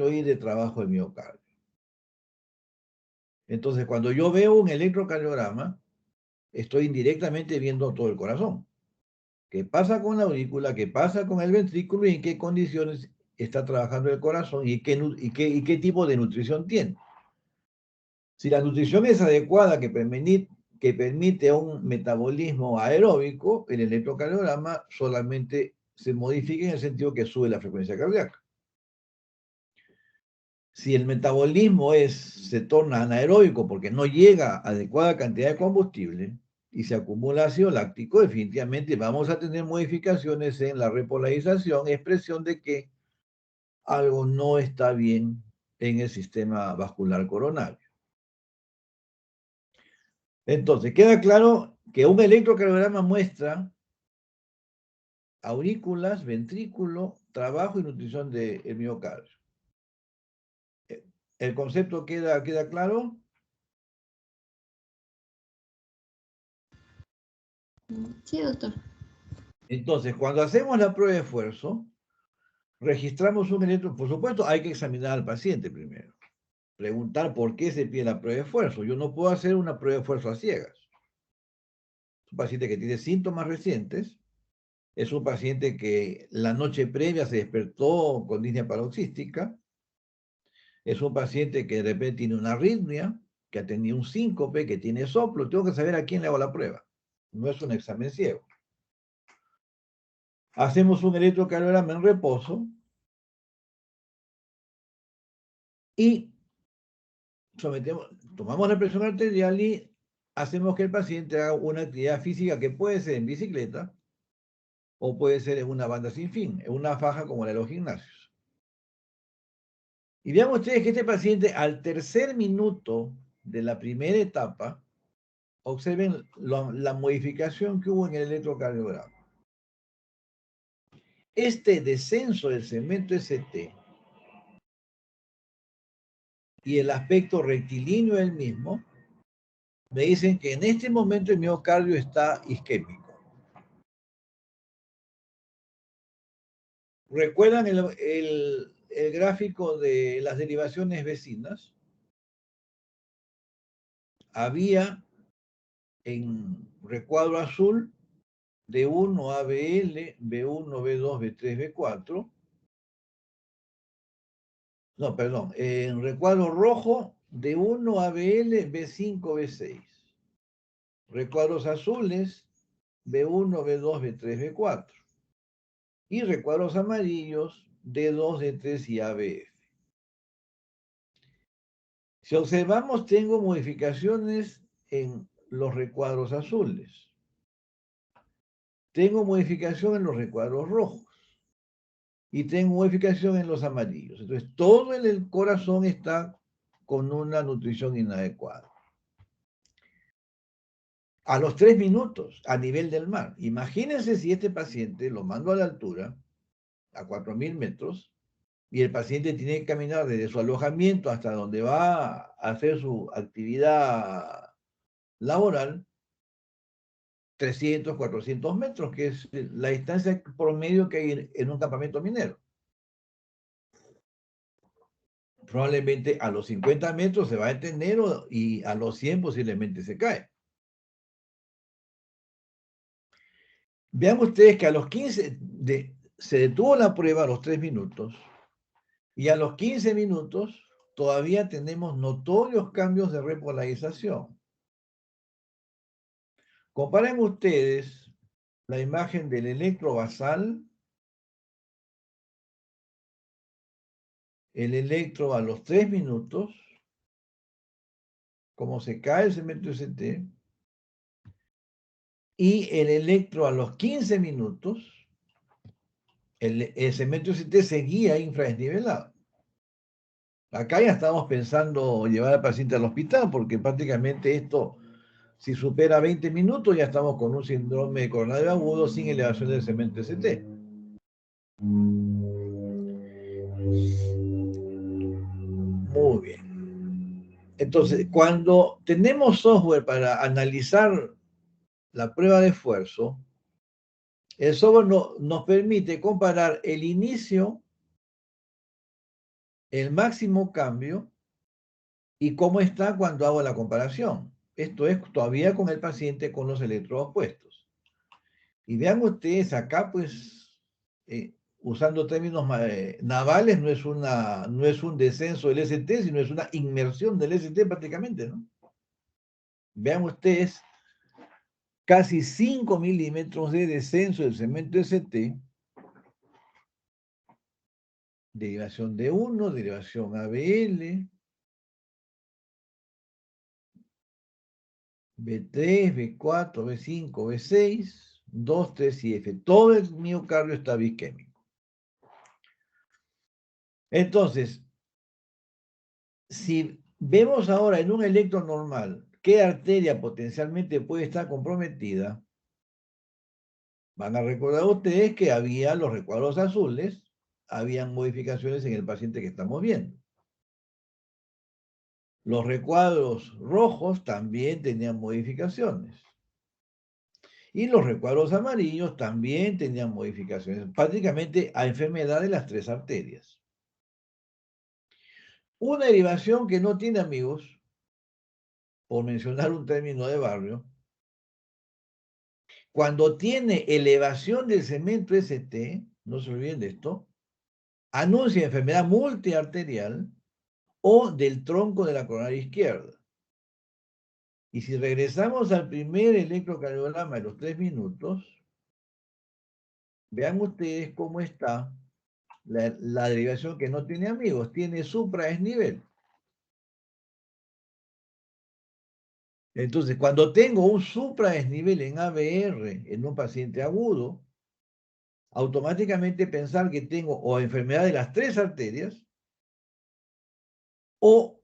y de trabajo del miocardio. Entonces, cuando yo veo un electrocardiograma, estoy indirectamente viendo todo el corazón. ¿Qué pasa con la aurícula? ¿Qué pasa con el ventrículo? ¿Y en qué condiciones está trabajando el corazón? ¿Y qué tipo de nutrición tiene? Si la nutrición es adecuada, que permite un metabolismo aeróbico, el electrocardiograma solamente se modifica en el sentido que sube la frecuencia cardíaca. Si el metabolismo se torna anaeróbico porque no llega a adecuada cantidad de combustible y se acumula ácido láctico, definitivamente vamos a tener modificaciones en la repolarización, expresión de que algo no está bien en el sistema vascular coronario. Entonces, queda claro que un electrocardiograma muestra aurículas, ventrículo, trabajo y nutrición del miocardio. ¿El concepto queda claro? Sí, doctor. Entonces, cuando hacemos la prueba de esfuerzo, registramos un electro. Por supuesto, hay que examinar al paciente primero. Preguntar por qué se pide la prueba de esfuerzo. Yo no puedo hacer una prueba de esfuerzo a ciegas. Es un paciente que tiene síntomas recientes. Es un paciente que la noche previa se despertó con disnea paroxística. Es un paciente que de repente tiene una arritmia, que ha tenido un síncope, que tiene soplo. Tengo que saber a quién le hago la prueba. No es un examen ciego. Hacemos un electrocardiograma en reposo y tomamos la presión arterial y hacemos que el paciente haga una actividad física que puede ser en bicicleta o puede ser en una banda sin fin, en una faja como la de los gimnasios. Y vean ustedes que este paciente al tercer minuto de la primera etapa, observen la modificación que hubo en el electrocardiograma. Este descenso del segmento ST y el aspecto rectilíneo del mismo me dicen que en este momento el miocardio está isquémico. ¿Recuerdan el gráfico de las derivaciones vecinas? Había en recuadro azul D1 ABL, B1, B2, B3, B4. No, perdón. En recuadro rojo D1 ABL, B5, B6. Recuadros azules B1, B2, B3, B4. Y recuadros amarillos D2, D3 y ABF. Si observamos, tengo modificaciones en los recuadros azules. Tengo modificación en los recuadros rojos. Y tengo modificación en los amarillos. Entonces, todo el corazón está con una nutrición inadecuada. A los 3 minutos, a nivel del mar. Imagínense si este paciente lo mando a la altura, a 4.000 metros, y el paciente tiene que caminar desde su alojamiento hasta donde va a hacer su actividad laboral, 300, 400 metros, que es la distancia promedio que hay en un campamento minero. Probablemente a los 50 metros se va a detener y a los 100 posiblemente se cae. Vean ustedes que a los 15 se detuvo la prueba a los 3 minutos y a los 15 minutos todavía tenemos notorios cambios de repolarización. Comparen ustedes la imagen del electro-basal, el electro a los 3 minutos, cómo se cae el segmento ST, y el electro a los 15 minutos, el segmento ST seguía infradesnivelado. Acá ya estamos pensando llevar al paciente al hospital, porque prácticamente esto, si supera 20 minutos, ya estamos con un síndrome coronario agudo sin elevación del segmento ST. Muy bien. Entonces, cuando tenemos software para analizar la prueba de esfuerzo, el software nos permite comparar el inicio el máximo cambio y cómo está cuando hago la comparación. Esto es todavía con el paciente con los electrodos puestos. Y vean ustedes acá, pues, usando términos navales, no es un descenso del ST, sino es una inmersión del ST prácticamente, ¿no? Vean ustedes, casi 5 milímetros de descenso del cemento ST, derivación de 1, derivación ABL, B3, B4, B5, B6, 2, 3 y F. Todo el miocardio está bisquémico. Entonces, si vemos ahora en un electro normal qué arteria potencialmente puede estar comprometida, van a recordar ustedes que había los recuadros azules, habían modificaciones en el paciente que estamos viendo. Los recuadros rojos también tenían modificaciones. Y los recuadros amarillos también tenían modificaciones, prácticamente a enfermedad de las tres arterias. Una derivación que no tiene amigos, por mencionar un término de barrio, cuando tiene elevación del cemento ST, no se olviden de esto, anuncia enfermedad multiarterial o del tronco de la coronaria izquierda. Y si regresamos al primer electrocardiograma de los 3 minutos, vean ustedes cómo está la derivación que no tiene amigos, tiene supraesnivel. Entonces, cuando tengo un supraesnivel en ABR en un paciente agudo, automáticamente pensar que tengo o enfermedad de las tres arterias o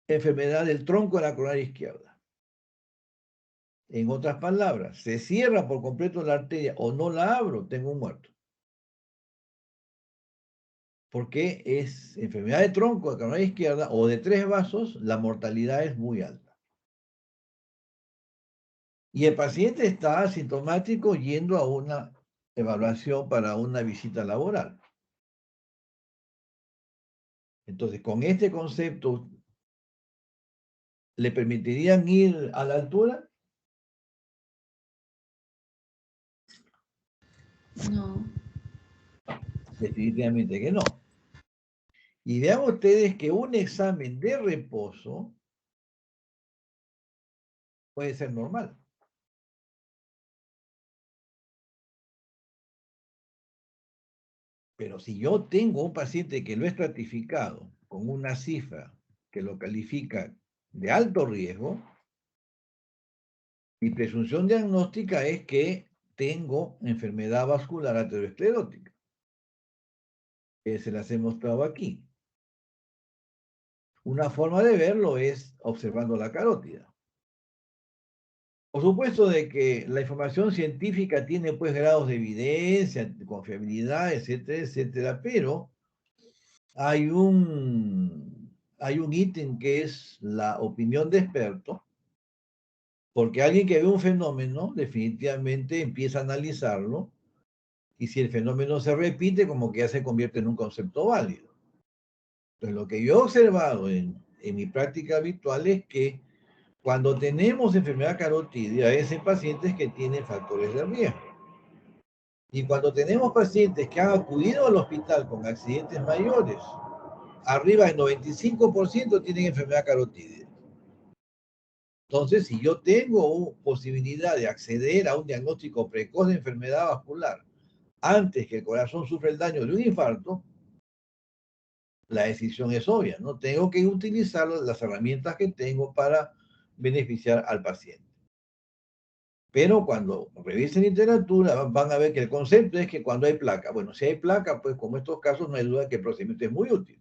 enfermedad del tronco de la coronaria izquierda. En otras palabras, se cierra por completo la arteria o no la abro, tengo un muerto. Porque es enfermedad de tronco de coronaria izquierda o de tres vasos, la mortalidad es muy alta. Y el paciente está asintomático yendo a una evaluación para una visita laboral. Entonces, con este concepto, ¿le permitirían ir a la altura? No. Definitivamente que no. Y vean ustedes que un examen de reposo puede ser normal. Pero si yo tengo un paciente que lo he estratificado con una cifra que lo califica de alto riesgo, mi presunción diagnóstica es que tengo enfermedad vascular aterosclerótica, que se las he mostrado aquí. Una forma de verlo es observando la carótida. Por supuesto de que la información científica tiene pues grados de evidencia, de confiabilidad, etcétera, etcétera, pero hay un ítem que es la opinión de experto, porque alguien que ve un fenómeno definitivamente empieza a analizarlo y si el fenómeno se repite, como que ya se convierte en un concepto válido. Entonces, lo que yo he observado en mi práctica habitual es que cuando tenemos enfermedad carotidia, es en pacientes que tienen factores de riesgo. Y cuando tenemos pacientes que han acudido al hospital con accidentes mayores, arriba del 95% tienen enfermedad carotidia. Entonces, si yo tengo posibilidad de acceder a un diagnóstico precoz de enfermedad vascular antes que el corazón sufra el daño de un infarto, la decisión es obvia, ¿no? Tengo que utilizar las herramientas que tengo para beneficiar al paciente. Pero cuando revisen literatura van a ver que el concepto es que cuando hay placa, bueno, si hay placa, pues como estos casos no hay duda que el procedimiento es muy útil.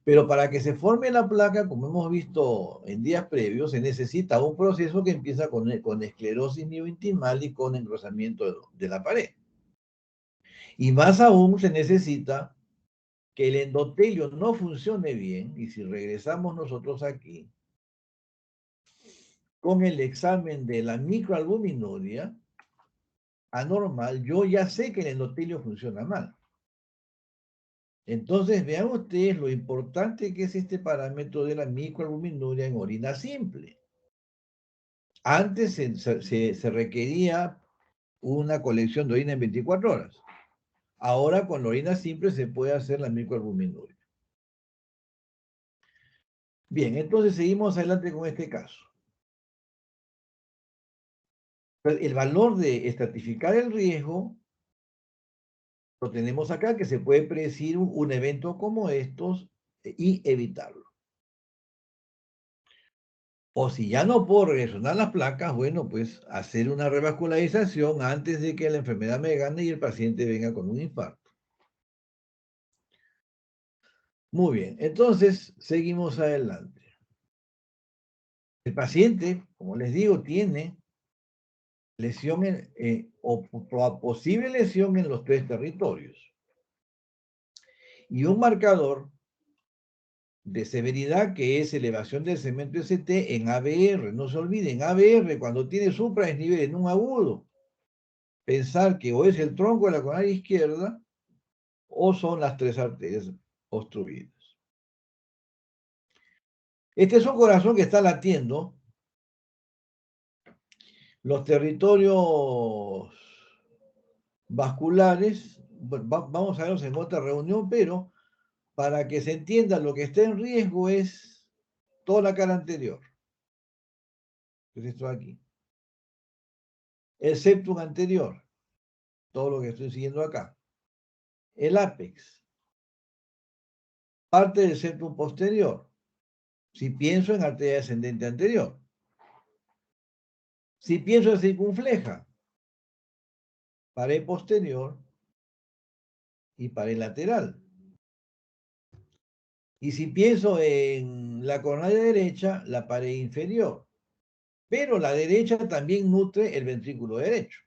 Pero para que se forme la placa, como hemos visto en días previos, se necesita un proceso que empieza con esclerosis miointimal y con engrosamiento de la pared. Y más aún se necesita que el endotelio no funcione bien, y si regresamos nosotros aquí, con el examen de la microalbuminuria anormal, yo ya sé que el endotelio funciona mal. Entonces, vean ustedes lo importante que es este parámetro de la microalbuminuria en orina simple. Antes se requería una colección de orina en 24 horas. Ahora con la orina simple se puede hacer la microalbuminuria. Bien, entonces seguimos adelante con este caso. El valor de estratificar el riesgo lo tenemos acá, que se puede predecir un evento como estos y evitarlo. O si ya no puedo reaccionar las placas, bueno, pues hacer una revascularización antes de que la enfermedad me gane y el paciente venga con un infarto. Muy bien, entonces seguimos adelante. El paciente, como les digo, tiene lesión o posible lesión en los 3 territorios. Y un marcador de severidad que es elevación del segmento ST en ABR. No se olviden, ABR cuando tiene supradesnivel en un agudo, pensar que o es el tronco de la coronaria izquierda o son las 3 arterias obstruidas. Este es un corazón que está latiendo. Los territorios vasculares, bueno, vamos a verlos en otra reunión, pero para que se entienda lo que está en riesgo es toda la cara anterior. ¿Qué es esto aquí? El septum anterior, todo lo que estoy siguiendo acá. El ápex, parte del septum posterior, si pienso en arteria descendente anterior. Si pienso en circunfleja, pared posterior y pared lateral. Y si pienso en la coronaria derecha, la pared inferior. Pero la derecha también nutre el ventrículo derecho.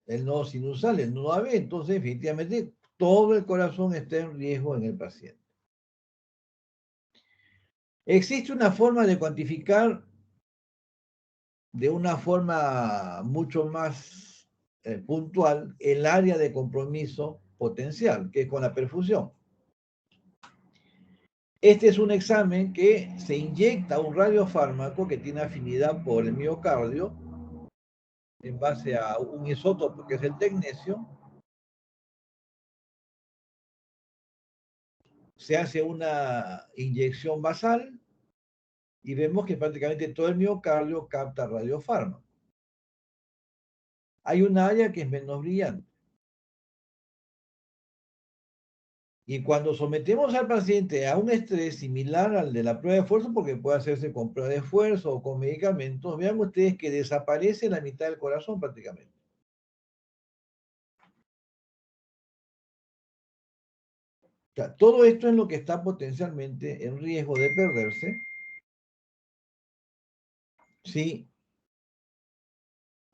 El nodo sinusal, el nodo AB. Entonces, efectivamente, todo el corazón está en riesgo en el paciente. Existe una forma de cuantificar de una forma mucho más puntual el área de compromiso potencial, que es con la perfusión. Este es un examen que se inyecta un radiofármaco que tiene afinidad por el miocardio en base a un isótopo que es el tecnesio. Se hace una inyección basal y vemos que prácticamente todo el miocardio capta radiofármaco. Hay un área que es menos brillante. Y cuando sometemos al paciente a un estrés similar al de la prueba de esfuerzo, porque puede hacerse con prueba de esfuerzo o con medicamentos, vean ustedes que desaparece la mitad del corazón prácticamente. O sea, todo esto es lo que está potencialmente en riesgo de perderse si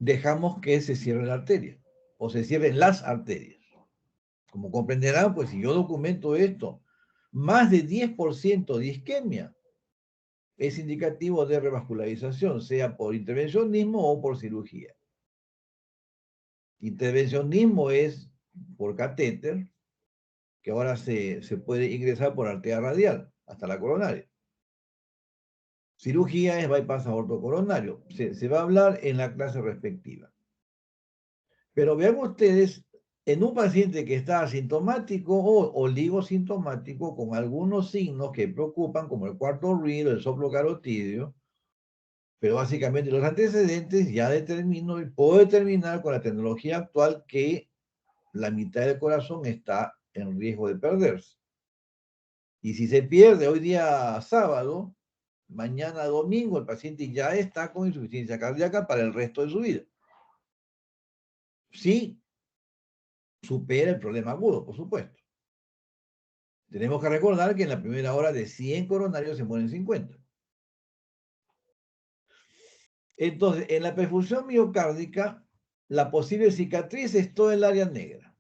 dejamos que se cierre la arteria o se cierren las arterias. Como comprenderán, pues si yo documento esto, más de 10% de isquemia es indicativo de revascularización, sea por intervencionismo o por cirugía. Intervencionismo es por catéter, que ahora se puede ingresar por arteria radial hasta la coronaria. Cirugía es bypass aorto coronario. Se va a hablar en la clase respectiva. Pero vean ustedes, en un paciente que está asintomático o oligosintomático con algunos signos que preocupan, como el cuarto ruido, el soplo carotidio, pero básicamente los antecedentes ya determino y puedo determinar con la tecnología actual que la mitad del corazón está en riesgo de perderse. Y si se pierde hoy día sábado, mañana domingo, el paciente ya está con insuficiencia cardíaca para el resto de su vida. Sí, supera el problema agudo, por supuesto. Tenemos que recordar que en la primera hora de 100 coronarios se mueren 50. Entonces, en la perfusión miocárdica, la posible cicatriz es toda el área negra.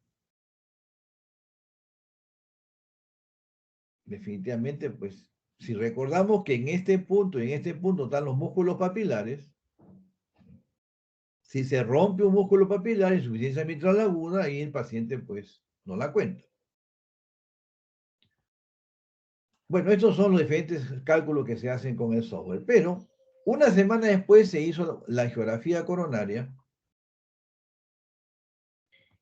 Definitivamente, pues, si recordamos que en este punto y en este punto están los músculos papilares, si se rompe un músculo papilar, insuficiencia mitral aguda, y el paciente, pues, no la cuenta. Bueno, estos son los diferentes cálculos que se hacen con el software, pero una semana después se hizo la geografía coronaria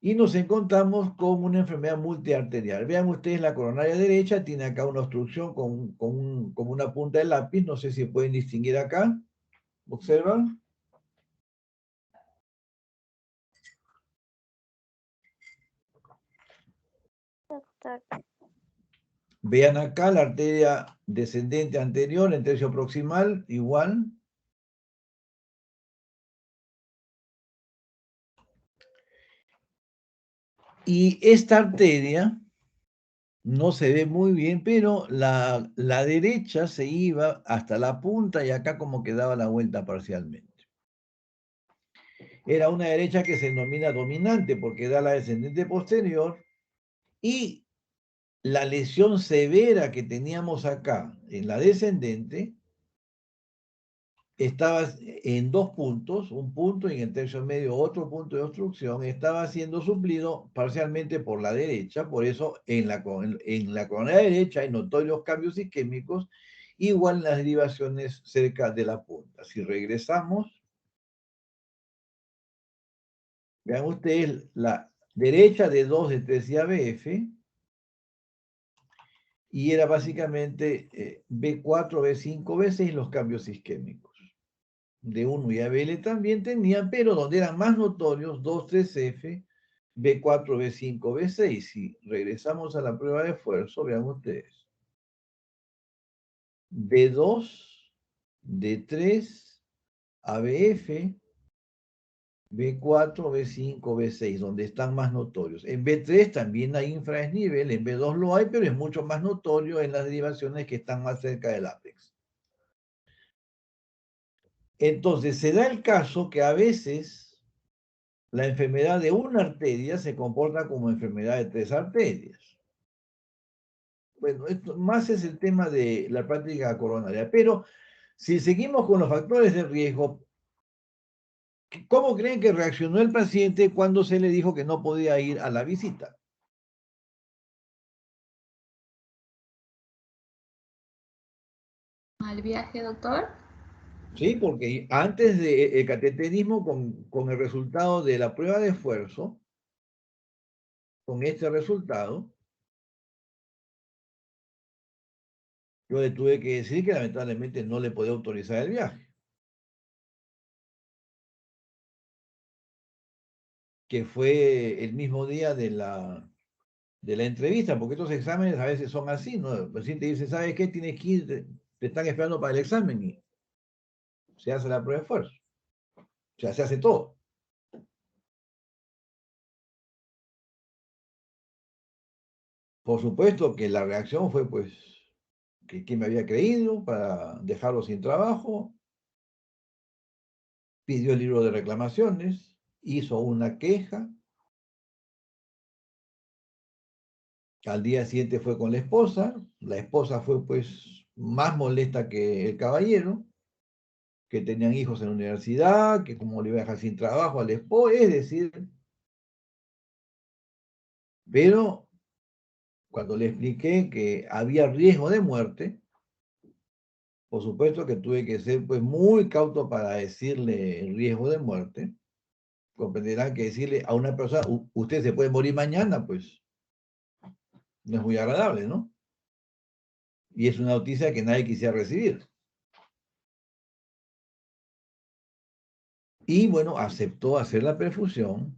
y nos encontramos con una enfermedad multiarterial. Vean ustedes, la coronaria derecha tiene acá una obstrucción con una punta de lápiz, no sé si pueden distinguir acá, ¿observan? Doctor. Vean acá la arteria descendente anterior en tercio proximal, igual. Y esta arteria no se ve muy bien, pero la derecha se iba hasta la punta y acá como que daba la vuelta parcialmente. Era una derecha que se denomina dominante porque da la descendente posterior y la lesión severa que teníamos acá en la descendente estaba en dos puntos, un punto y en el tercio medio otro punto de obstrucción, estaba siendo suplido parcialmente por la derecha, por eso en la coronaria derecha hay notorios cambios isquémicos, igual en las derivaciones cerca de la punta. Si regresamos, vean ustedes la derecha de 2 de 3 y ABF, y era básicamente B4, B5, B6 los cambios isquémicos. D1 y ABL también tenían, pero donde eran más notorios, 2, 3F, B4, B5, B6. Si regresamos a la prueba de esfuerzo, vean ustedes. B2, D3, ABF, B4, B5, B6, donde están más notorios. En B3 también hay infradesnivel, en B2 lo hay, pero es mucho más notorio en las derivaciones que están más cerca del ápex. Entonces, se da el caso que a veces la enfermedad de una arteria se comporta como enfermedad de 3 arterias. Bueno, esto más es el tema de la práctica coronaria, pero si seguimos con los factores de riesgo, ¿cómo creen que reaccionó el paciente cuando se le dijo que no podía ir a la visita? ¿Al viaje, doctor? Sí, porque antes del cateterismo, con el resultado de la prueba de esfuerzo, con este resultado, yo le tuve que decir que lamentablemente no le podía autorizar el viaje, que fue el mismo día de la entrevista, porque estos exámenes a veces son así, ¿no? El paciente dice, ¿sabes qué? Tienes que ir, te están esperando para el examen y se hace la prueba de esfuerzo. O sea, se hace todo. Por supuesto que la reacción fue, pues, que me había creído para dejarlo sin trabajo, pidió el libro de reclamaciones, hizo una queja, al día siguiente fue con la esposa fue, pues, más molesta que el caballero, que tenían hijos en la universidad, que como le iba a dejar sin trabajo al esposo, es decir, pero cuando le expliqué que había riesgo de muerte, por supuesto que tuve que ser pues muy cauto para decirle el riesgo de muerte. Comprenderán que decirle a una persona, usted se puede morir mañana, pues no es muy agradable, ¿no? Y es una noticia que nadie quisiera recibir. Y bueno, aceptó hacer la perfusión.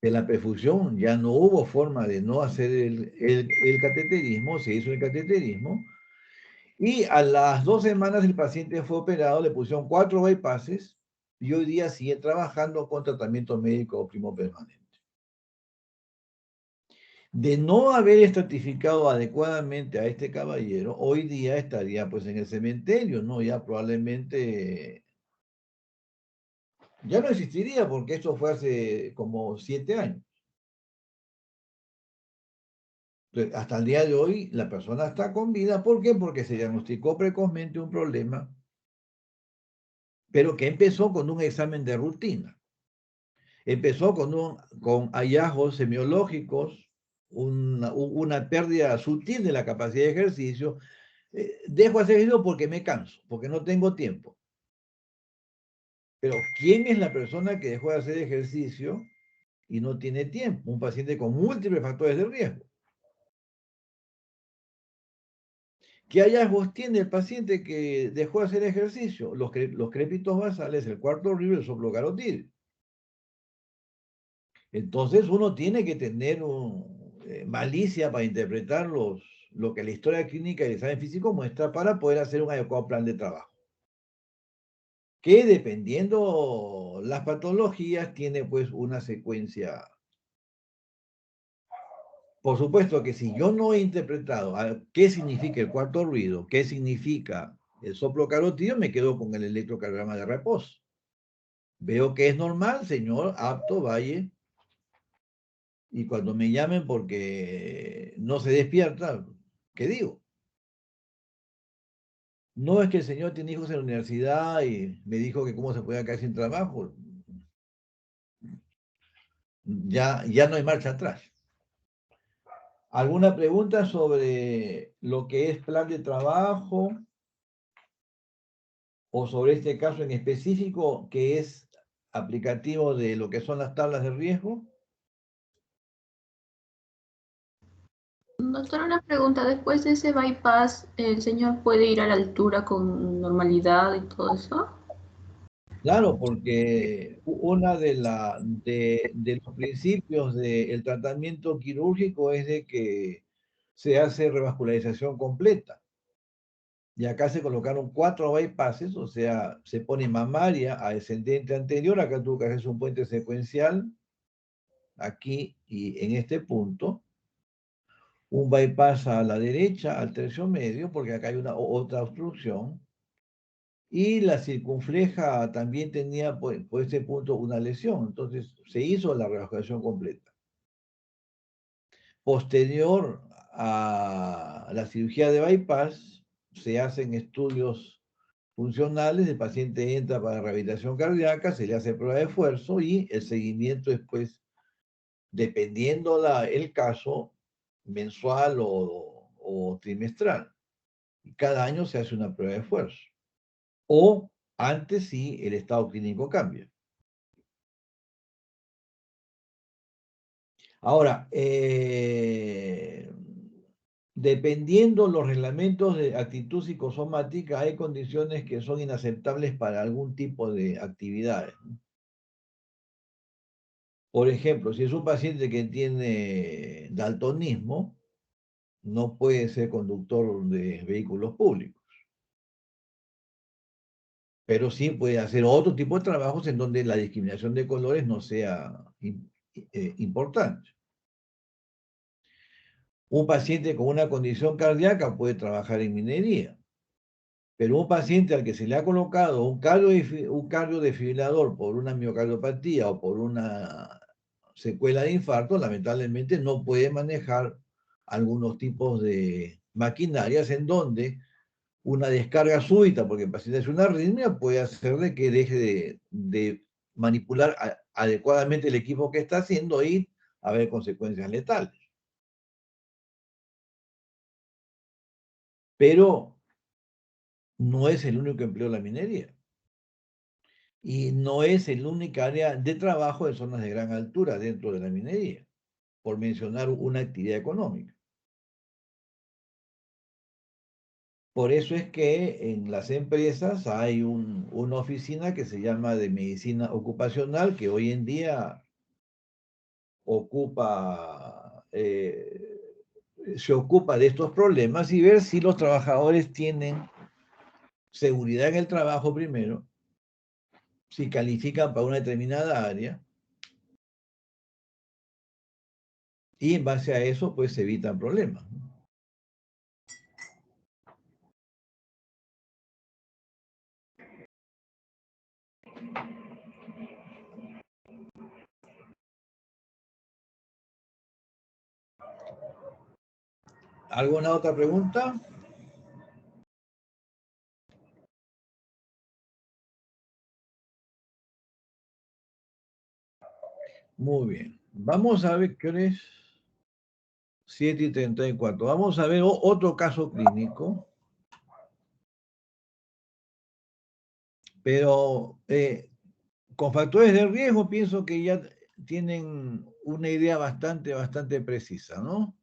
En la perfusión ya no hubo forma de no hacer el cateterismo, se hizo el cateterismo. Y a las 2 semanas el paciente fue operado, le pusieron 4 bypasses y hoy día sigue trabajando con tratamiento médico óptimo permanente. De no haber estratificado adecuadamente a este caballero, hoy día estaría pues en el cementerio, ¿no? Ya probablemente ya no existiría porque esto fue hace como 7 años. Entonces, hasta el día de hoy la persona está con vida. ¿Por qué? Porque se diagnosticó precozmente un problema, pero que empezó con un examen de rutina. Empezó con hallazgos semiológicos, una pérdida sutil de la capacidad de ejercicio. Dejo hacer ejercicio porque me canso, porque no tengo tiempo. Pero ¿quién es la persona que dejó de hacer ejercicio y no tiene tiempo? Un paciente con múltiples factores de riesgo. ¿Qué hallazgos tiene el paciente que dejó de hacer ejercicio? Los crépitos basales, el cuarto horrible, el soplo carotídeo. Entonces uno tiene que tener malicia para interpretar lo que la historia clínica y el examen físico muestra para poder hacer un adecuado plan de trabajo. Que dependiendo las patologías tiene pues una secuencia. Por supuesto que si yo no he interpretado qué significa el cuarto ruido, qué significa el soplo carotídeo, me quedo con el electrocardiograma de reposo. Veo que es normal, señor, apto, vaya. Y cuando me llamen porque no se despierta, ¿qué digo? No es que el señor tiene hijos en la universidad y me dijo que cómo se podía quedar sin trabajo. Ya no hay marcha atrás. ¿Alguna pregunta sobre lo que es plan de trabajo o sobre este caso en específico que es aplicativo de lo que son las tablas de riesgo? Doctor, una pregunta. Después de ese bypass, ¿el señor puede ir a la altura con normalidad y todo eso? Claro, porque una de los principios del tratamiento quirúrgico es de que se hace revascularización completa. Y acá se colocaron 4 bypasses, o sea, se pone mamaria a descendente anterior, acá tuvo que hacerse un puente secuencial, aquí y en este punto, un bypass a la derecha, al tercio medio, porque acá hay otra obstrucción, y la circunfleja también tenía por este punto una lesión, entonces se hizo la revascularización completa. Posterior a la cirugía de bypass, se hacen estudios funcionales, el paciente entra para rehabilitación cardíaca, se le hace prueba de esfuerzo y el seguimiento después, dependiendo el caso, mensual o trimestral. Y cada año se hace una prueba de esfuerzo. O antes si el estado clínico cambia. Ahora, dependiendo los reglamentos de actitud psicosomática, hay condiciones que son inaceptables para algún tipo de actividades. Por ejemplo, si es un paciente que tiene daltonismo, no puede ser conductor de vehículos públicos, pero sí puede hacer otro tipo de trabajos en donde la discriminación de colores no sea importante. Un paciente con una condición cardíaca puede trabajar en minería, pero un paciente al que se le ha colocado un cardiodefibrilador por una miocardiopatía o por una secuela de infarto, lamentablemente no puede manejar algunos tipos de maquinarias en donde una descarga súbita, porque el paciente es una arritmia, puede hacerle que deje de manipular adecuadamente el equipo que está haciendo y haber consecuencias letales. Pero no es el único empleo de la minería. Y no es el único área de trabajo en zonas de gran altura dentro de la minería, por mencionar una actividad económica. Por eso es que en las empresas hay una oficina que se llama de medicina ocupacional, que hoy en día se ocupa de estos problemas y ver si los trabajadores tienen seguridad en el trabajo primero, si califican para una determinada área, y en base a eso, pues se evitan problemas. ¿Alguna otra pregunta? Muy bien. Vamos a ver qué hora es. 7:34. Vamos a ver otro caso clínico, pero con factores de riesgo pienso que ya tienen una idea bastante precisa, ¿no?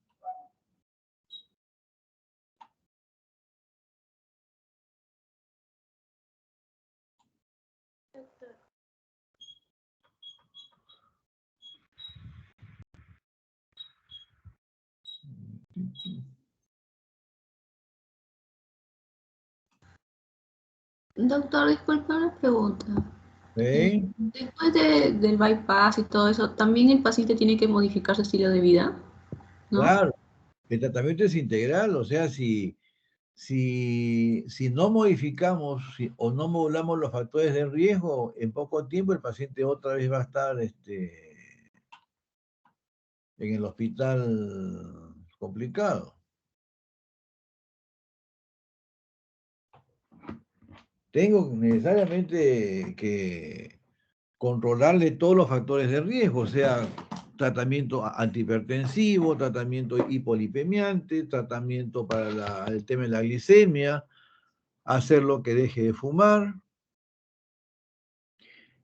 Doctor, disculpe una pregunta. ¿Sí? Después del bypass y todo eso, ¿también el paciente tiene que modificar su estilo de vida? ¿No? Claro, el tratamiento es integral, o sea, si no modificamos o no modulamos los factores de riesgo, en poco tiempo el paciente otra vez va a estar en el hospital complicado. Tengo necesariamente que controlarle todos los factores de riesgo, o sea, tratamiento antihipertensivo, tratamiento hipolipemiante, tratamiento para el tema de la glicemia, hacerlo que deje de fumar,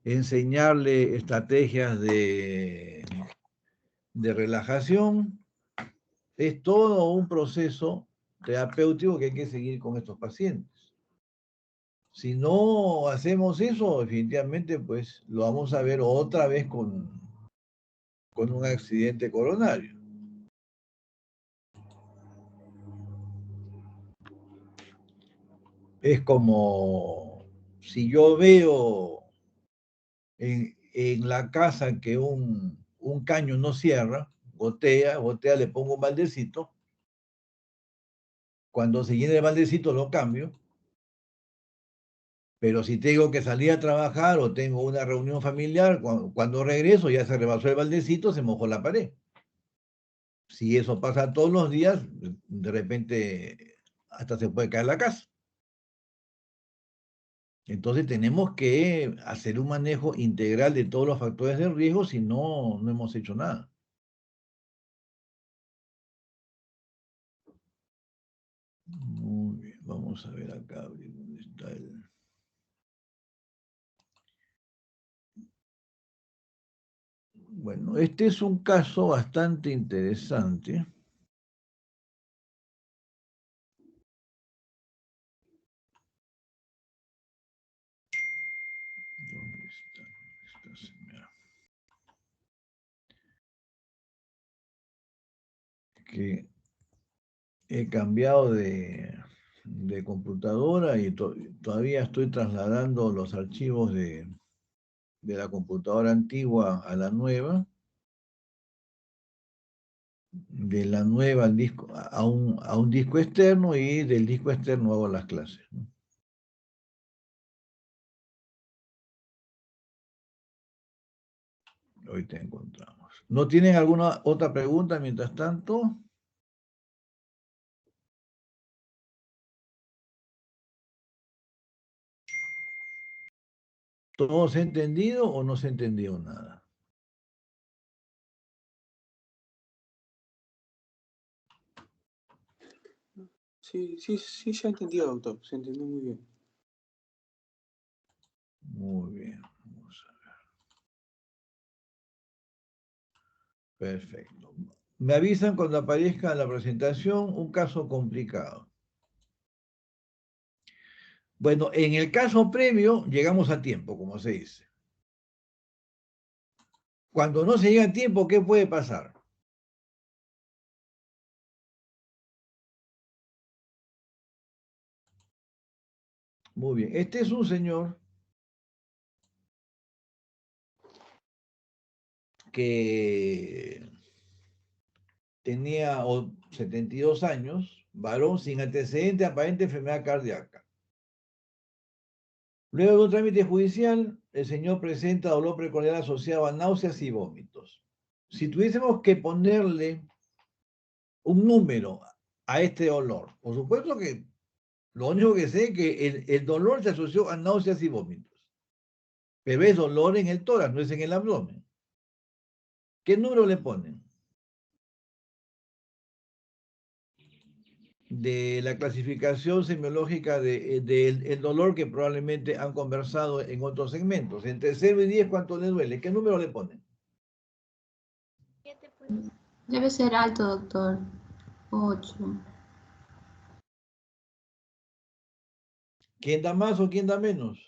enseñarle estrategias de relajación. Es todo un proceso terapéutico que hay que seguir con estos pacientes. Si no hacemos eso, definitivamente, pues lo vamos a ver otra vez con un accidente coronario. Es como si yo veo en la casa que un caño no cierra, gotea, le pongo un baldecito. Cuando se llene el baldecito lo cambio. Pero si tengo que salir a trabajar o tengo una reunión familiar, cuando regreso ya se rebasó el baldecito, se mojó la pared. Si eso pasa todos los días, de repente hasta se puede caer la casa. Entonces tenemos que hacer un manejo integral de todos los factores de riesgo, si no, no hemos hecho nada. Muy bien, vamos a ver acá, ¿dónde está el...? Bueno, este es un caso bastante interesante. ¿Dónde está esta señora? Que he cambiado de computadora y todavía estoy trasladando los archivos de la computadora antigua a la nueva, de la nueva al disco, a un disco externo, y del disco externo hago las clases, ¿no? Hoy te encontramos. ¿No tienen alguna otra pregunta mientras tanto? ¿Todo se ha entendido o no se ha entendido nada? Sí, sí, sí, ya entendió, doctor. Se entendió muy bien. Muy bien. Vamos a ver. Perfecto. Me avisan cuando aparezca en la presentación un caso complicado. Bueno, en el caso previo llegamos a tiempo, como se dice. Cuando no se llega a tiempo, ¿qué puede pasar? Muy bien. Este es un señor que tenía 72 años, varón sin antecedente, aparente enfermedad cardíaca. Luego de un trámite judicial, el señor presenta dolor precordial asociado a náuseas y vómitos. Si tuviésemos que ponerle un número a este dolor, por supuesto que lo único que sé es que el dolor se asoció a náuseas y vómitos, pero es dolor en el tórax, no es en el abdomen. ¿Qué número le ponen? De la clasificación semiológica del dolor que probablemente han conversado en otros segmentos. Entre 0 y 10, ¿cuánto le duele? ¿Qué número le ponen? Debe ser alto, doctor. 8. ¿Quién da más o quién da menos?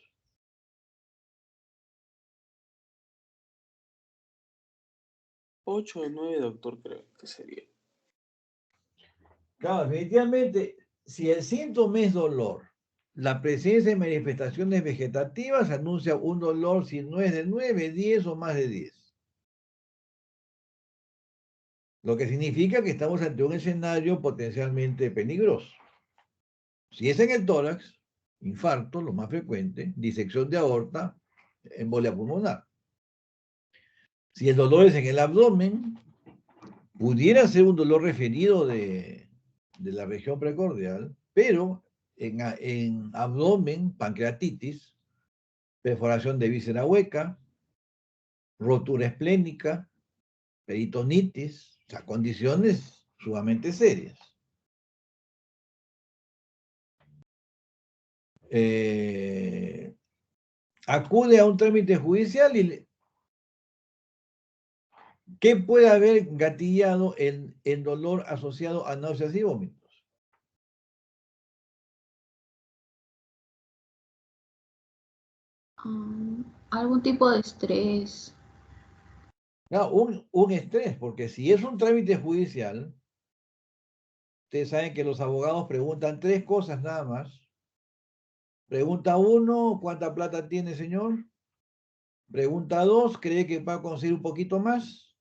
8 o 9, doctor, creo que sería. Claro, definitivamente, si el síntoma es dolor, la presencia de manifestaciones vegetativas anuncia un dolor si no es de 9, 10 o más de 10. Lo que significa que estamos ante un escenario potencialmente peligroso. Si es en el tórax, infarto, lo más frecuente, disección de aorta, embolia pulmonar. Si el dolor es en el abdomen, pudiera ser un dolor referido de la región precordial, pero en abdomen, pancreatitis, perforación de víscera hueca, rotura esplénica, peritonitis, o sea, condiciones sumamente serias. Acude a un trámite judicial y ¿qué puede haber gatillado el dolor asociado a náuseas y vómitos? Algún tipo de estrés. No, un estrés, porque si es un trámite judicial, ustedes saben que los abogados preguntan 3 cosas nada más. Pregunta 1, ¿cuánta plata tiene, señor? Pregunta 2, ¿cree que va a conseguir un poquito más?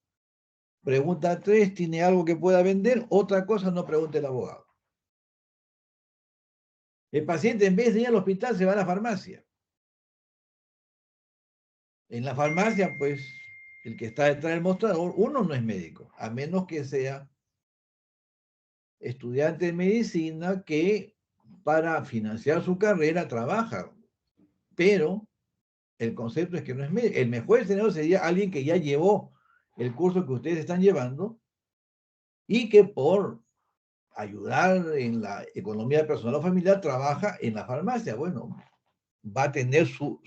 Pregunta 3, ¿tiene algo que pueda vender? Otra cosa no pregunte el abogado. El paciente, en vez de ir al hospital, se va a la farmacia. En la farmacia, pues, el que está detrás del mostrador, uno no es médico, a menos que sea estudiante de medicina que para financiar su carrera trabaja. Pero el concepto es que no es médico. El mejor escenario sería alguien que ya llevó el curso que ustedes están llevando y que por ayudar en la economía personal o familiar trabaja en la farmacia. Bueno, va a tener su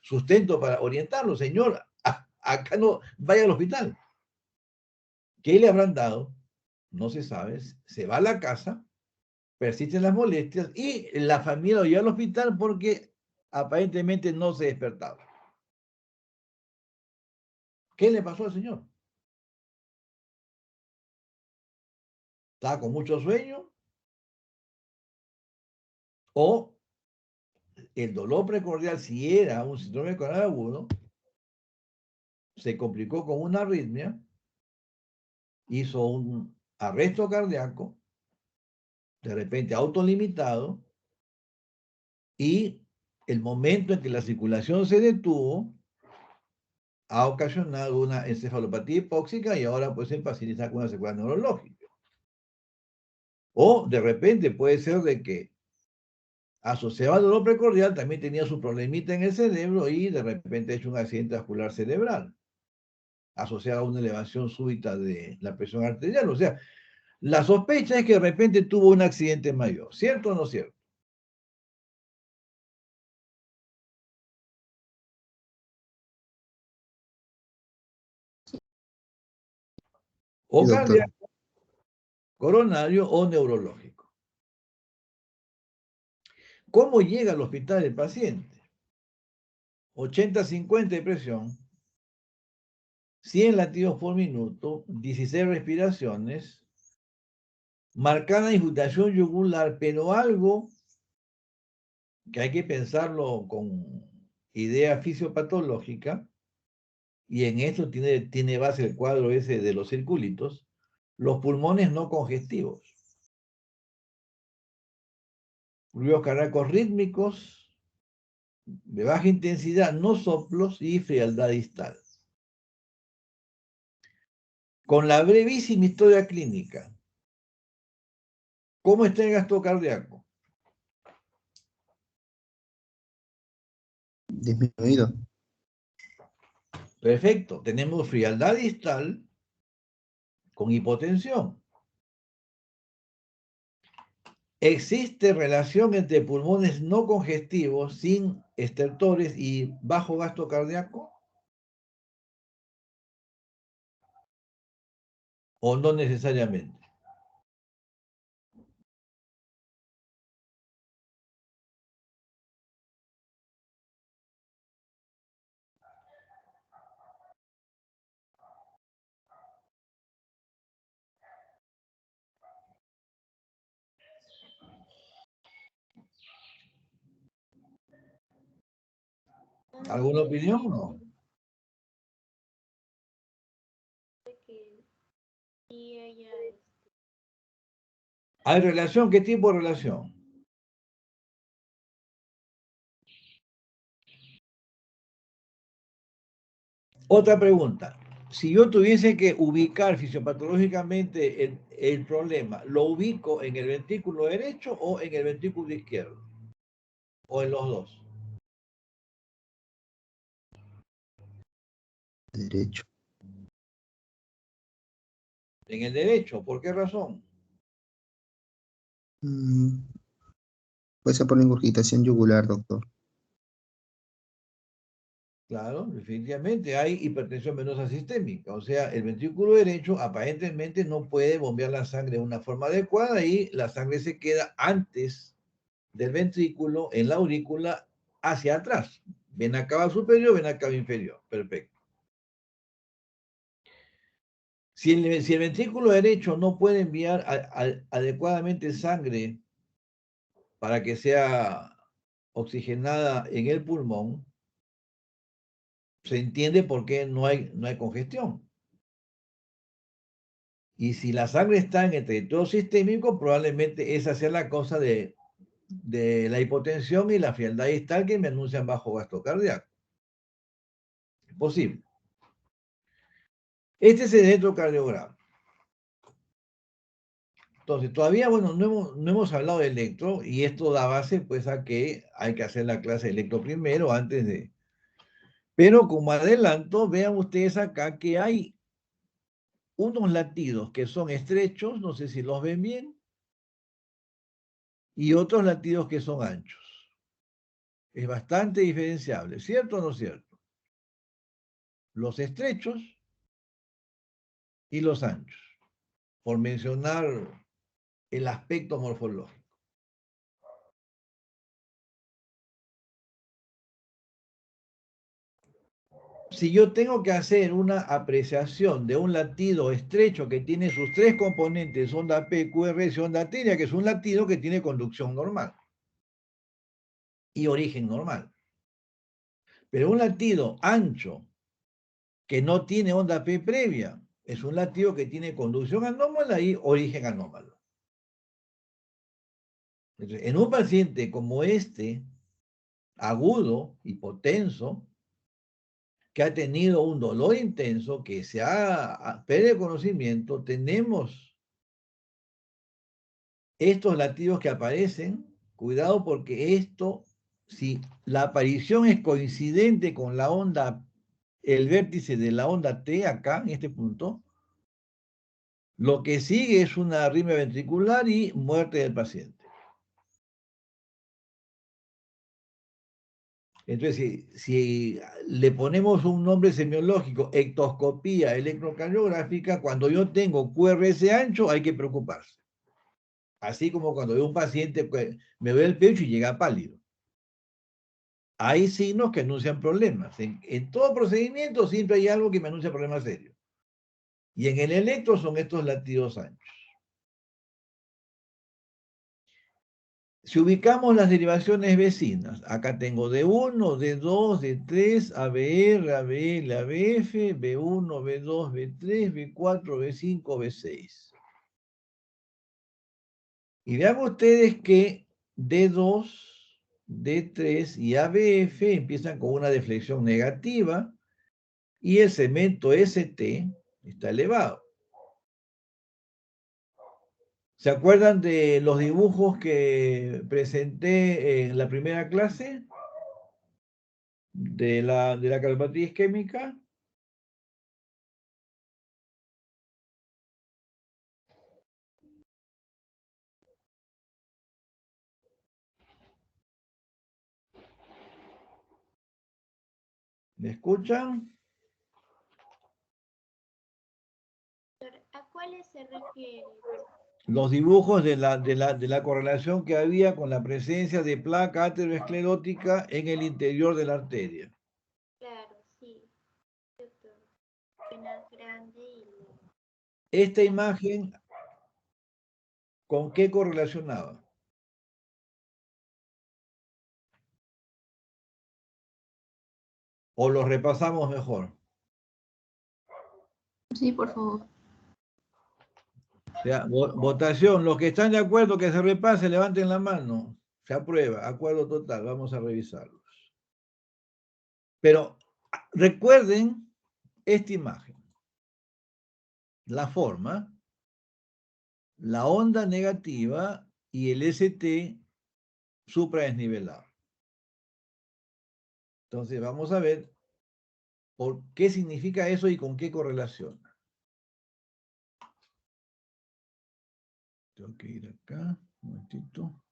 sustento para orientarlo. Señor, acá no vaya al hospital. ¿Qué le habrán dado? No se sabe. Se va a la casa, persisten las molestias y la familia lo lleva al hospital porque aparentemente no se despertaba. ¿Qué le pasó al señor? ¿Estaba con mucho sueño? ¿O el dolor precordial, si era un síndrome coronal agudo, se complicó con una arritmia, hizo un arresto cardíaco, de repente autolimitado, y el momento en que la circulación se detuvo ha ocasionado una encefalopatía hipóxica y ahora pues el paciente está con una secuela neurológica. O de repente puede ser de que asociado al dolor precordial también tenía su problemita en el cerebro y de repente ha hecho un accidente vascular cerebral asociado a una elevación súbita de la presión arterial. O sea, la sospecha es que de repente tuvo un accidente mayor. ¿Cierto o no cierto? O Sí, doctor. cardíaco, coronario o neurológico. ¿Cómo llega al hospital el paciente? 80-50 de presión, 100 latidos por minuto, 16 respiraciones, marcada infiltración yugular, pero algo que hay que pensarlo con idea fisiopatológica, y en esto tiene base el cuadro ese de los circulitos, los pulmones no congestivos, ruidos cardíacos rítmicos, de baja intensidad, no soplos y frialdad distal. Con la brevísima historia clínica, ¿cómo está el gasto cardíaco? Disminuido. Perfecto, tenemos frialdad distal con hipotensión. ¿Existe relación entre pulmones no congestivos, sin estertores y bajo gasto cardíaco? ¿O no necesariamente? ¿Alguna opinión o no? ¿Hay relación? ¿Qué tipo de relación? Otra pregunta. Si yo tuviese que ubicar fisiopatológicamente el problema, ¿lo ubico en el ventrículo derecho o en el ventrículo izquierdo? ¿O en los dos? Derecho. En el derecho. ¿Por qué razón? Puede ser por la ingurgitación yugular, doctor. Claro, definitivamente hay hipertensión venosa sistémica, o sea, el ventrículo derecho aparentemente no puede bombear la sangre de una forma adecuada y la sangre se queda antes del ventrículo, en la aurícula, hacia atrás. Vena cava superior, vena cava inferior. Perfecto. Si el ventrículo derecho no puede enviar adecuadamente sangre para que sea oxigenada en el pulmón, se entiende por qué no hay congestión. Y si la sangre está en el territorio sistémico, probablemente esa sea la causa de la hipotensión y la frialdad distal que me anuncian bajo gasto cardíaco. Es posible. Este es el electrocardiograma. Entonces, todavía, bueno, no hemos hablado de electro y esto da base pues a que hay que hacer la clase de electro primero antes de... Pero como adelanto, vean ustedes acá que hay unos latidos que son estrechos, no sé si los ven bien, y otros latidos que son anchos. Es bastante diferenciable, ¿cierto o no cierto? Los estrechos y los anchos, por mencionar el aspecto morfológico. Si yo tengo que hacer una apreciación de un latido estrecho que tiene sus tres componentes, onda P, QRS y onda arteria, que es un latido que tiene conducción normal y origen normal. Pero un latido ancho que no tiene onda P previa, es un latido que tiene conducción anómala y origen anómalo. Entonces, en un paciente como este, agudo, hipotenso, que ha tenido un dolor intenso, que se ha perdido conocimiento, tenemos estos latidos que aparecen, cuidado porque esto, si la aparición es coincidente con la onda, el vértice de la onda T acá, en este punto, lo que sigue es una arritmia ventricular y muerte del paciente. Entonces, si le ponemos un nombre semiológico, ectoscopía electrocardiográfica, cuando yo tengo QRS ancho, hay que preocuparse. Así como cuando veo un paciente que me ve el pecho y llega pálido. Hay signos que anuncian problemas. En todo procedimiento siempre hay algo que me anuncia problemas serios. Y en el electro son estos latidos anchos. Si ubicamos las derivaciones vecinas, acá tengo D1, D2, D3, ABR, ABL, ABF, B1, B2, B3, B4, B5, B6. Y vean ustedes que D2, D3 y ABF empiezan con una deflexión negativa y el segmento ST está elevado. ¿Se acuerdan de los dibujos que presenté en la primera clase de la cardiopatía isquémica? ¿Me escuchan? ¿A cuáles se refiere? Los dibujos de la correlación que había con la presencia de placa aterosclerótica en el interior de la arteria. Claro, sí. Doctor. Venas grande y... Esta imagen, ¿con qué correlacionaba? ¿O lo repasamos mejor? Sí, por favor. O sea, votación. Los que están de acuerdo que se repase, levanten la mano. Se aprueba. Acuerdo total. Vamos a revisarlos. Pero recuerden esta imagen. La forma, la onda negativa y el ST supradesnivelado. Entonces vamos a ver por qué significa eso y con qué correlaciona. Tengo que ir acá, un momentito.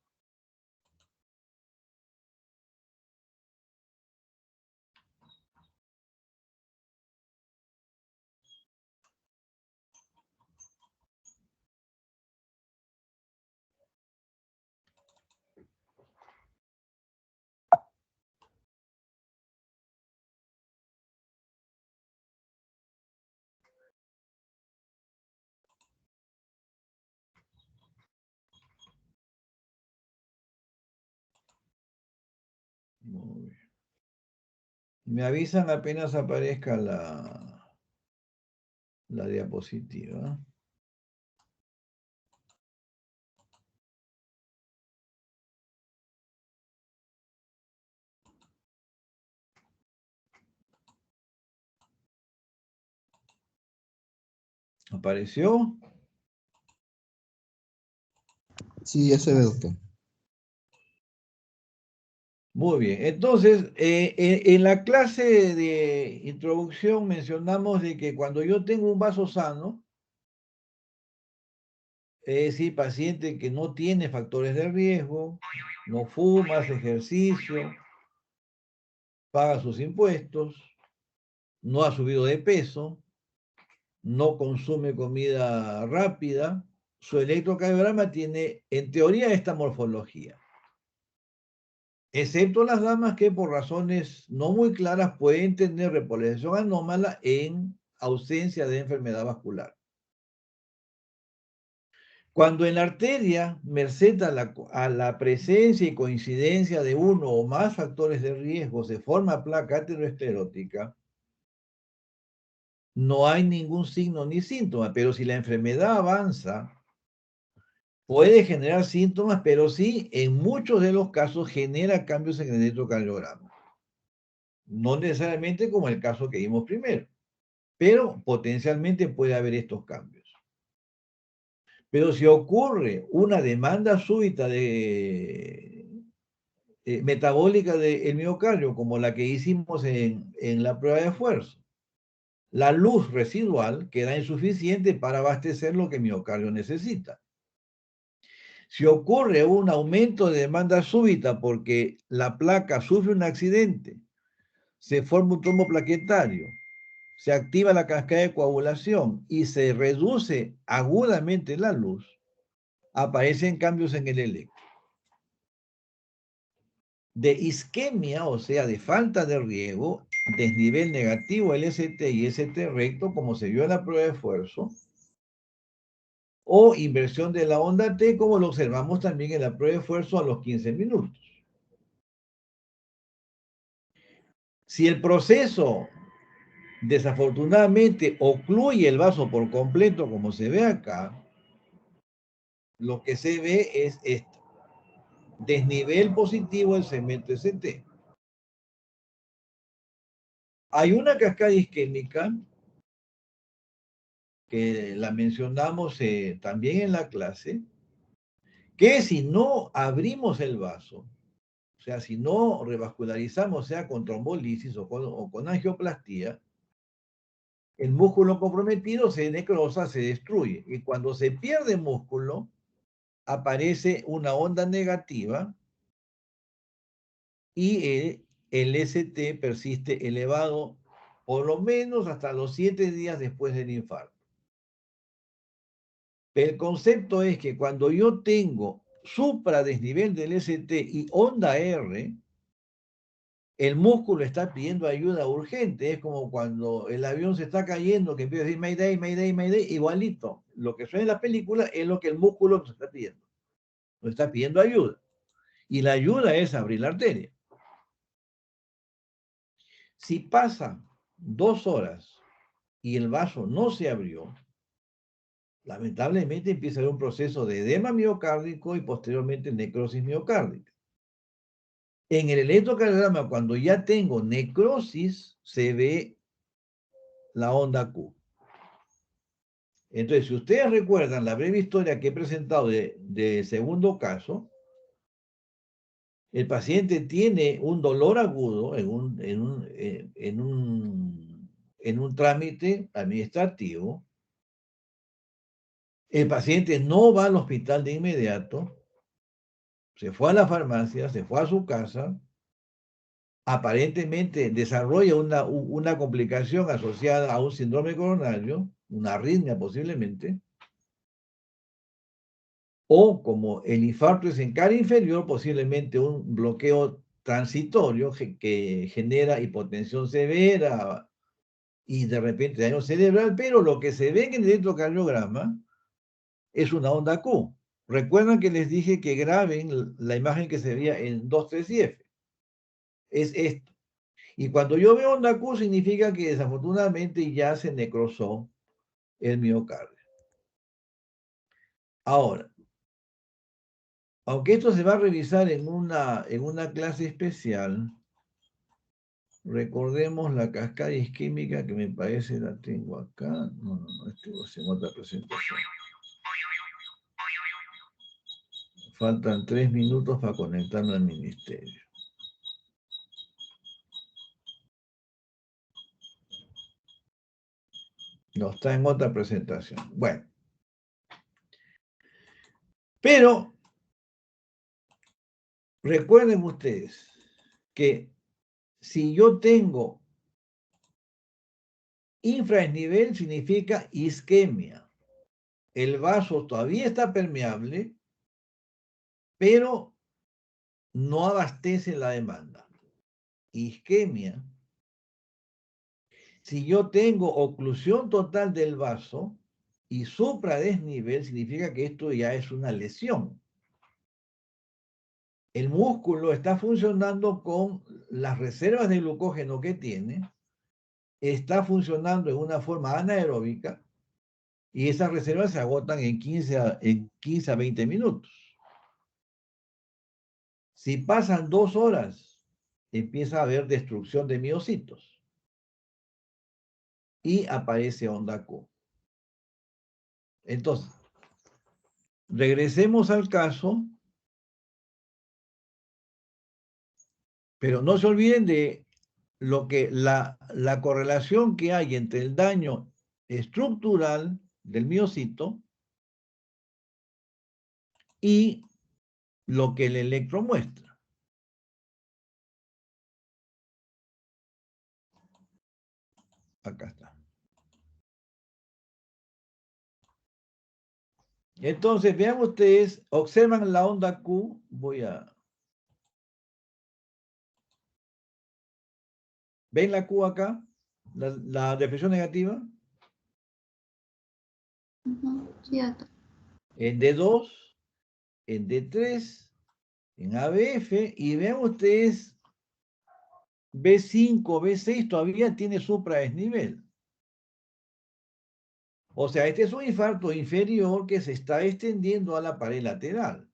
Muy bien. Me avisan apenas aparezca la diapositiva. ¿Apareció? Sí, ya se ve, doctor. Muy bien. Entonces, en la clase de introducción mencionamos de que cuando yo tengo un vaso sano, es decir, paciente que no tiene factores de riesgo, no fuma, hace ejercicio, paga sus impuestos, no ha subido de peso, no consume comida rápida, su electrocardiograma tiene, en teoría, esta morfología. Excepto las damas que por razones no muy claras pueden tener repolarización anómala en ausencia de enfermedad vascular. Cuando en la arteria, merced a la presencia y coincidencia de uno o más factores de riesgo, se forma placa aterosclerótica, no hay ningún signo ni síntoma, pero si la enfermedad avanza, puede generar síntomas, pero sí, en muchos de los casos genera cambios en el electrocardiograma. No necesariamente como el caso que vimos primero, pero potencialmente puede haber estos cambios. Pero si ocurre una demanda súbita metabólica del miocardio, como la que hicimos en la prueba de esfuerzo, la luz residual queda insuficiente para abastecer lo que el miocardio necesita. Si ocurre un aumento de demanda súbita porque la placa sufre un accidente, se forma un trombo plaquetario, se activa la cascada de coagulación y se reduce agudamente la luz, aparecen cambios en el electro. De isquemia, o sea, de falta de riego, desnivel negativo LST y ST recto, como se vio en la prueba de esfuerzo, o inversión de la onda T, como lo observamos también en la prueba de esfuerzo a los 15 minutos. Si el proceso desafortunadamente ocluye el vaso por completo, como se ve acá, lo que se ve es esto: desnivel positivo del segmento ST. Hay una cascada isquémica que la mencionamos también en la clase, que si no abrimos el vaso, o sea, si no revascularizamos, sea con trombolisis o con angioplastía, el músculo comprometido se necrosa, se destruye. Y cuando se pierde músculo, aparece una onda negativa y el ST persiste elevado por lo menos hasta los 7 días después del infarto. El concepto es que cuando yo tengo supradesnivel del ST y onda R, el músculo está pidiendo ayuda urgente. Es como cuando el avión se está cayendo, que empieza a decir Mayday, Mayday, Mayday, igualito. Lo que suena en la película es lo que el músculo nos está pidiendo. Nos está pidiendo ayuda. Y la ayuda es abrir la arteria. Si pasan 2 horas y el vaso no se abrió, lamentablemente empieza a haber un proceso de edema miocárdico y posteriormente necrosis miocárdica. En el electrocardiograma, cuando ya tengo necrosis, se ve la onda Q. Entonces, si ustedes recuerdan la breve historia que he presentado de segundo caso, el paciente tiene un dolor agudo en un trámite administrativo. El paciente no va al hospital de inmediato, se fue a la farmacia, se fue a su casa, aparentemente desarrolla una complicación asociada a un síndrome coronario, una arritmia posiblemente, o como el infarto es en cara inferior, posiblemente un bloqueo transitorio que genera hipotensión severa y de repente daño cerebral, pero lo que se ve en el electrocardiograma es una onda Q. Recuerdan que les dije que graben la imagen que se veía en 2,3-IF. Es esto. Y cuando yo veo onda Q significa que desafortunadamente ya se necrosó el miocardio. Ahora, aunque esto se va a revisar en una clase especial, recordemos la cascada isquémica que me parece la tengo acá. No, esto es en otra presentación. Faltan 3 minutos para conectarme al ministerio. No, está en otra presentación. Bueno. Pero, recuerden ustedes que si yo tengo infradesnivel significa isquemia. El vaso todavía está permeable, pero no abastece la demanda. Isquemia. Si yo tengo oclusión total del vaso y supradesnivel, significa que esto ya es una lesión. El músculo está funcionando con las reservas de glucógeno que tiene, está funcionando en una forma anaeróbica y esas reservas se agotan en 15 a 20 minutos. Si pasan 2 horas, empieza a haber destrucción de miocitos y aparece onda Q. Entonces, regresemos al caso, pero no se olviden de la correlación que hay entre el daño estructural del miocito y lo que el electro muestra. Acá está. Entonces, vean ustedes, observan la onda Q, ¿ven la Q acá? La depresión negativa. Sí, doctor. En D2, en D3, en ABF, y vean ustedes, B5, B6 todavía tiene supradesnivel. O sea, este es un infarto inferior que se está extendiendo a la pared lateral.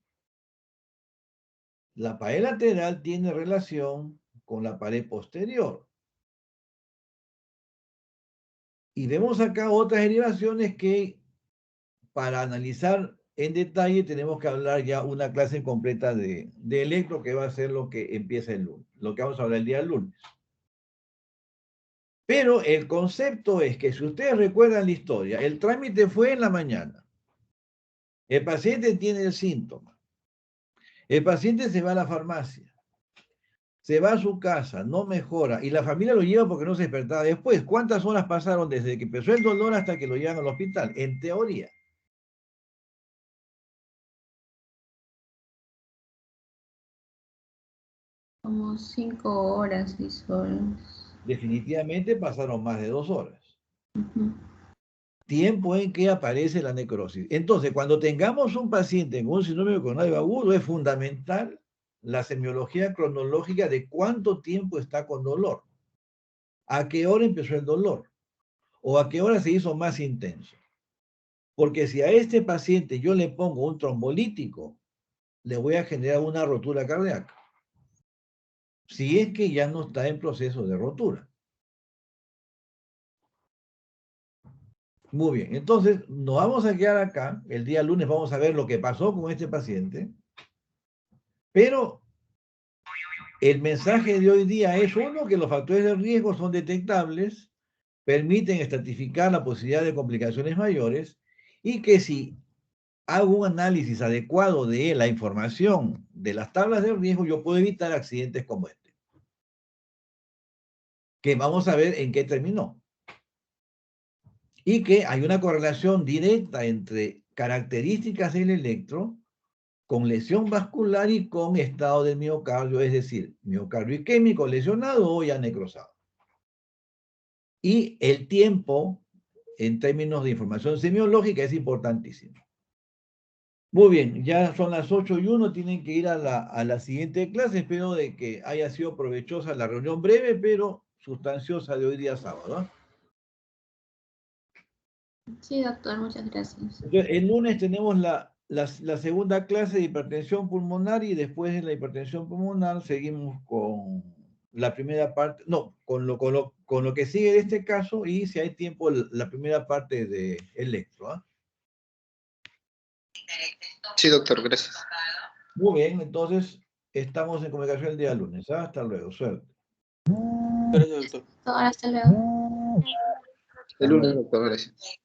La pared lateral tiene relación con la pared posterior. Y vemos acá otras derivaciones que para analizar en detalle tenemos que hablar ya una clase completa de electro, que va a ser lo que empieza el lunes, lo que vamos a hablar el día lunes. Pero el concepto es que si ustedes recuerdan la historia, el trámite fue en la mañana. El paciente tiene el síntoma. El paciente se va a la farmacia. se va a su casa, no mejora, y la familia lo lleva porque no se despertaba después. ¿Cuántas horas pasaron desde que empezó el dolor hasta que lo llevan al hospital? En teoría. Como 5 horas, 6 horas. Definitivamente pasaron más de 2 horas. Ujú. Tiempo en que aparece la necrosis. Entonces, cuando tengamos un paciente con un síndrome coronario agudo, es fundamental la semiología cronológica de cuánto tiempo está con dolor. ¿A qué hora empezó el dolor? ¿O a qué hora se hizo más intenso? Porque si a este paciente yo le pongo un trombolítico, le voy a generar una rotura cardíaca. Si es que ya no está en proceso de rotura. Muy bien, entonces nos vamos a quedar acá. El día lunes vamos a ver lo que pasó con este paciente. Pero el mensaje de hoy día es, uno, que los factores de riesgo son detectables, permiten estratificar la posibilidad de complicaciones mayores, y que si hago un análisis adecuado de la información de las tablas de riesgo, yo puedo evitar accidentes como este. Que vamos a ver en qué terminó. Y que hay una correlación directa entre características del electro con lesión vascular y con estado del miocardio, es decir, miocardio isquémico lesionado o ya necrosado. Y el tiempo, en términos de información semiológica, es importantísimo. Muy bien, ya son las 8:01, tienen que ir a la siguiente clase. Espero de que haya sido provechosa la reunión breve, pero sustanciosa de hoy día sábado, ¿eh? Sí, doctor, muchas gracias. Entonces, el lunes tenemos la segunda clase de hipertensión pulmonar, y después de la hipertensión pulmonar seguimos con la primera parte, no, con lo que sigue de este caso, y si hay tiempo, la primera parte de electro, ¿eh? Sí, doctor, gracias. Muy bien, entonces estamos en comunicación el día lunes, ¿eh? Hasta luego, suerte. Gracias, doctor. Hasta luego. El lunes, doctor, gracias.